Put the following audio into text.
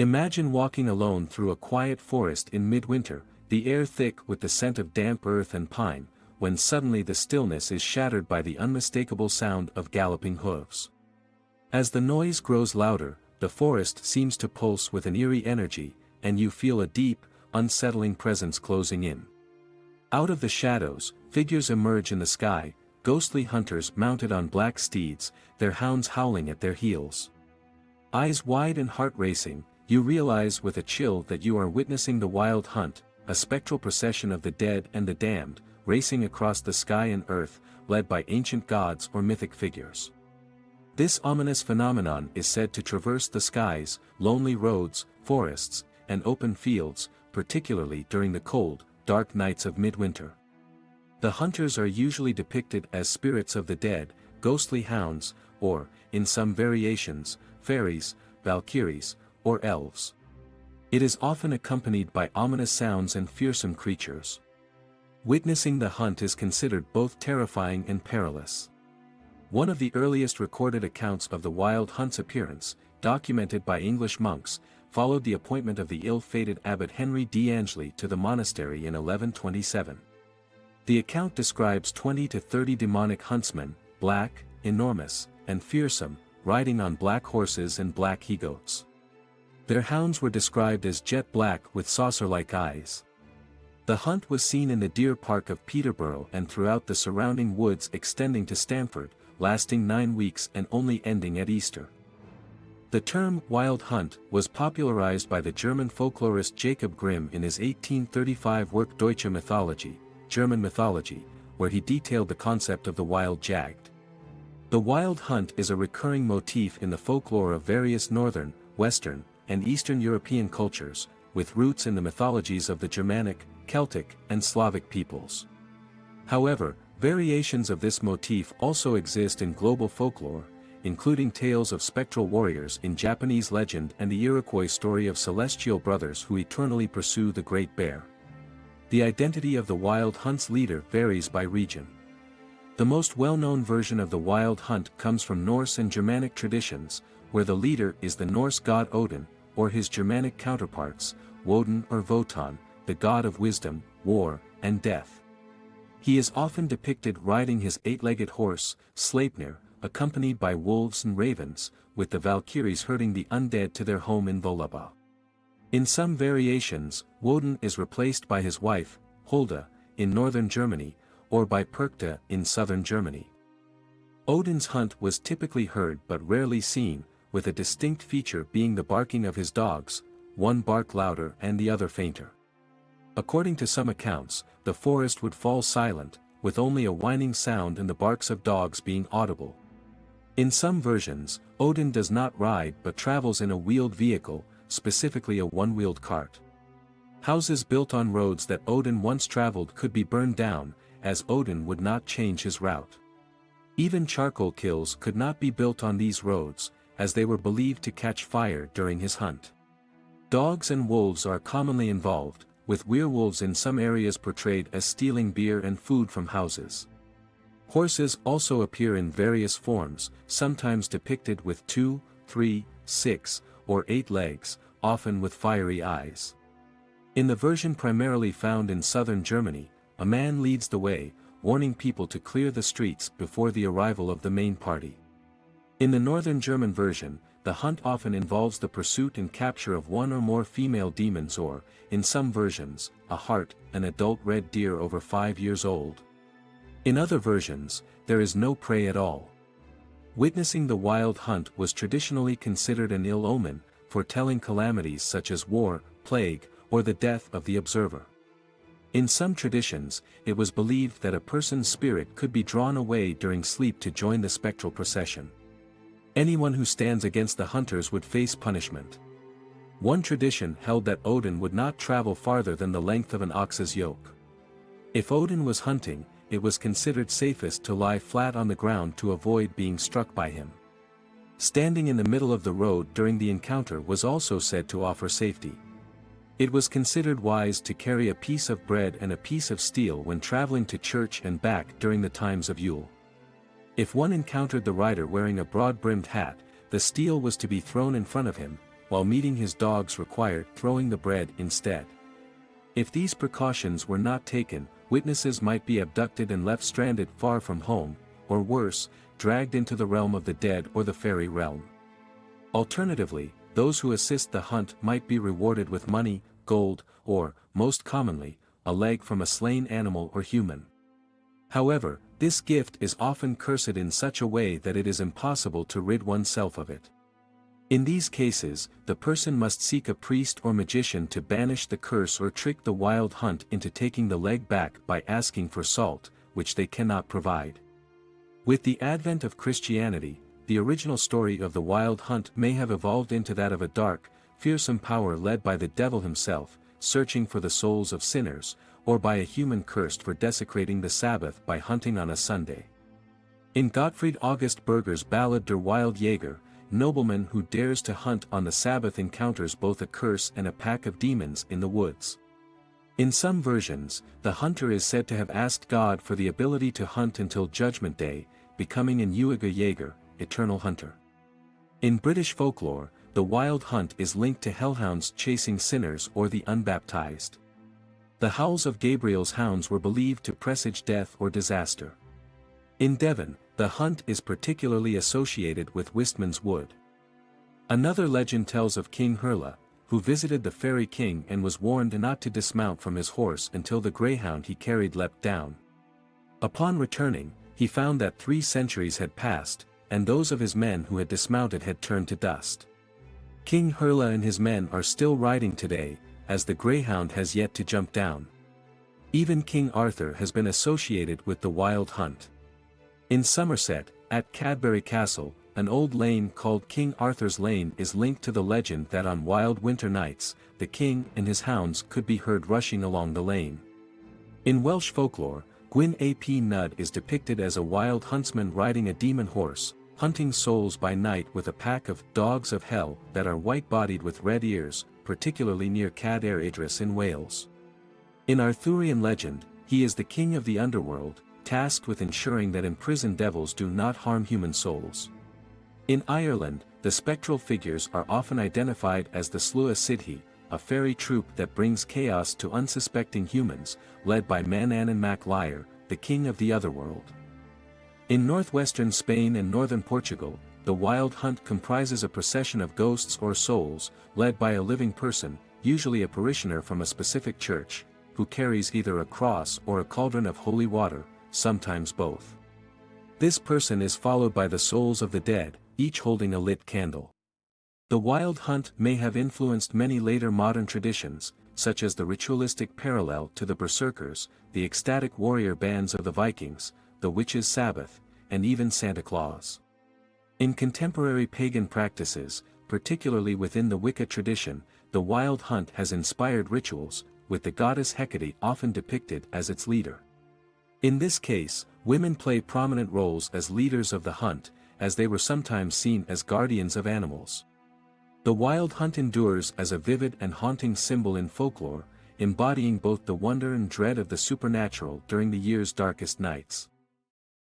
Imagine walking alone through a quiet forest in midwinter, the air thick with the scent of damp earth and pine, when suddenly the stillness is shattered by the unmistakable sound of galloping hooves. As the noise grows louder, the forest seems to pulse with an eerie energy, and you feel a deep, unsettling presence closing in. Out of the shadows, figures emerge in the sky, ghostly hunters mounted on black steeds, their hounds howling at their heels. Eyes wide and heart racing, you realize with a chill that you are witnessing the wild hunt, a spectral procession of the dead and the damned, racing across the sky and earth, led by ancient gods or mythic figures. This ominous phenomenon is said to traverse the skies, lonely roads, forests, and open fields, particularly during the cold, dark nights of midwinter. The hunters are usually depicted as spirits of the dead, ghostly hounds, or, in some variations, fairies, valkyries, or elves. It is often accompanied by ominous sounds and fearsome creatures. Witnessing the hunt is considered both terrifying and perilous. One of the earliest recorded accounts of the wild hunt's appearance, documented by English monks, followed the appointment of the ill-fated abbot Henry d'Angely to the monastery in 1127. The account describes 20 to 30 demonic huntsmen, black, enormous, and fearsome, riding on black horses and black he-goats. Their hounds were described as jet black with saucer-like eyes. The hunt was seen in the deer park of Peterborough and throughout the surrounding woods extending to Stamford, lasting 9 weeks and only ending at Easter. The term wild hunt was popularized by the German folklorist Jacob Grimm in his 1835 work Deutsche Mythologie, German Mythology, where he detailed the concept of the wild jagd. The wild hunt is a recurring motif in the folklore of various northern, western, and eastern European cultures, with roots in the mythologies of the Germanic, Celtic, and Slavic peoples. However, variations of this motif also exist in global folklore, including tales of spectral warriors in Japanese legend and the Iroquois story of celestial brothers who eternally pursue the Great Bear. The identity of the wild hunt's leader varies by region. The most well-known version of the wild hunt comes from Norse and Germanic traditions, where the leader is the Norse god Odin, or his Germanic counterparts, Woden or Wotan, the god of wisdom, war, and death. He is often depicted riding his 8-legged horse, Sleipnir, accompanied by wolves and ravens, with the Valkyries herding the undead to their home in Volaba. In some variations, Woden is replaced by his wife, Holda, in northern Germany, or by Perkta in southern Germany. Odin's hunt was typically heard but rarely seen, with a distinct feature being the barking of his dogs, one bark louder and the other fainter. According to some accounts, the forest would fall silent, with only a whining sound and the barks of dogs being audible. In some versions, Odin does not ride but travels in a wheeled vehicle, specifically a one-wheeled cart. Houses built on roads that Odin once traveled could be burned down, as Odin would not change his route. Even charcoal kilns could not be built on these roads, as they were believed to catch fire during his hunt. Dogs and wolves are commonly involved, with werewolves in some areas portrayed as stealing beer and food from houses. Horses also appear in various forms, sometimes depicted with 2, 3, 6, or 8 legs, often with fiery eyes. In the version primarily found in southern Germany, a man leads the way, warning people to clear the streets before the arrival of the main party. In the northern German version, the hunt often involves the pursuit and capture of one or more female demons or, in some versions, a hart, an adult red deer over 5 years old. In other versions, there is no prey at all. Witnessing the wild hunt was traditionally considered an ill omen, foretelling calamities such as war, plague, or the death of the observer. In some traditions, it was believed that a person's spirit could be drawn away during sleep to join the spectral procession. Anyone who stands against the hunters would face punishment. One tradition held that Odin would not travel farther than the length of an ox's yoke. If Odin was hunting, it was considered safest to lie flat on the ground to avoid being struck by him. Standing in the middle of the road during the encounter was also said to offer safety. It was considered wise to carry a piece of bread and a piece of steel when traveling to church and back during the times of Yule. If one encountered the rider wearing a broad-brimmed hat, the steel was to be thrown in front of him, while meeting his dogs required throwing the bread instead. If these precautions were not taken, witnesses might be abducted and left stranded far from home, or worse, dragged into the realm of the dead or the fairy realm. Alternatively, those who assist the hunt might be rewarded with money, gold, or, most commonly, a leg from a slain animal or human. However, this gift is often cursed in such a way that it is impossible to rid oneself of it. In these cases, the person must seek a priest or magician to banish the curse or trick the wild hunt into taking the leg back by asking for salt, which they cannot provide. With the advent of Christianity, the original story of the wild hunt may have evolved into that of a dark, fearsome power led by the devil himself, searching for the souls of sinners, or by a human cursed for desecrating the Sabbath by hunting on a Sunday. In Gottfried August Berger's ballad Der Wild Jäger, nobleman who dares to hunt on the Sabbath encounters both a curse and a pack of demons in the woods. In some versions, the hunter is said to have asked God for the ability to hunt until Judgment Day, becoming an eeuwige Jäger, eternal hunter. In British folklore, the wild hunt is linked to hellhounds chasing sinners or the unbaptized. The howls of Gabriel's hounds were believed to presage death or disaster. In Devon, the hunt is particularly associated with Wistman's Wood. Another legend tells of King Hurla, who visited the fairy king and was warned not to dismount from his horse until the greyhound he carried leapt down. Upon returning, he found that 3 centuries had passed, and those of his men who had dismounted had turned to dust. King Hurla and his men are still riding today, as the greyhound has yet to jump down. Even King Arthur has been associated with the wild hunt. In Somerset, at Cadbury Castle, an old lane called King Arthur's Lane is linked to the legend that on wild winter nights, the king and his hounds could be heard rushing along the lane. In Welsh folklore, Gwyn ap Nudd is depicted as a wild huntsman riding a demon horse, hunting souls by night with a pack of dogs of hell that are white-bodied with red ears, particularly near Cad Idris in Wales. In Arthurian legend, he is the king of the underworld, tasked with ensuring that imprisoned devils do not harm human souls. In Ireland, the spectral figures are often identified as the Slua Sidhi, a fairy troupe that brings chaos to unsuspecting humans, led by Manan and Mac Liar, the king of the otherworld. In northwestern Spain and northern Portugal, the wild hunt comprises a procession of ghosts or souls, led by a living person, usually a parishioner from a specific church, who carries either a cross or a cauldron of holy water, sometimes both. This person is followed by the souls of the dead, each holding a lit candle. The wild hunt may have influenced many later modern traditions, such as the ritualistic parallel to the berserkers, the ecstatic warrior bands of the Vikings, the witches' Sabbath, and even Santa Claus. In contemporary pagan practices, particularly within the Wicca tradition, the wild hunt has inspired rituals, with the goddess Hecate often depicted as its leader. In this case, women play prominent roles as leaders of the hunt, as they were sometimes seen as guardians of animals. The wild hunt endures as a vivid and haunting symbol in folklore, embodying both the wonder and dread of the supernatural during the year's darkest nights.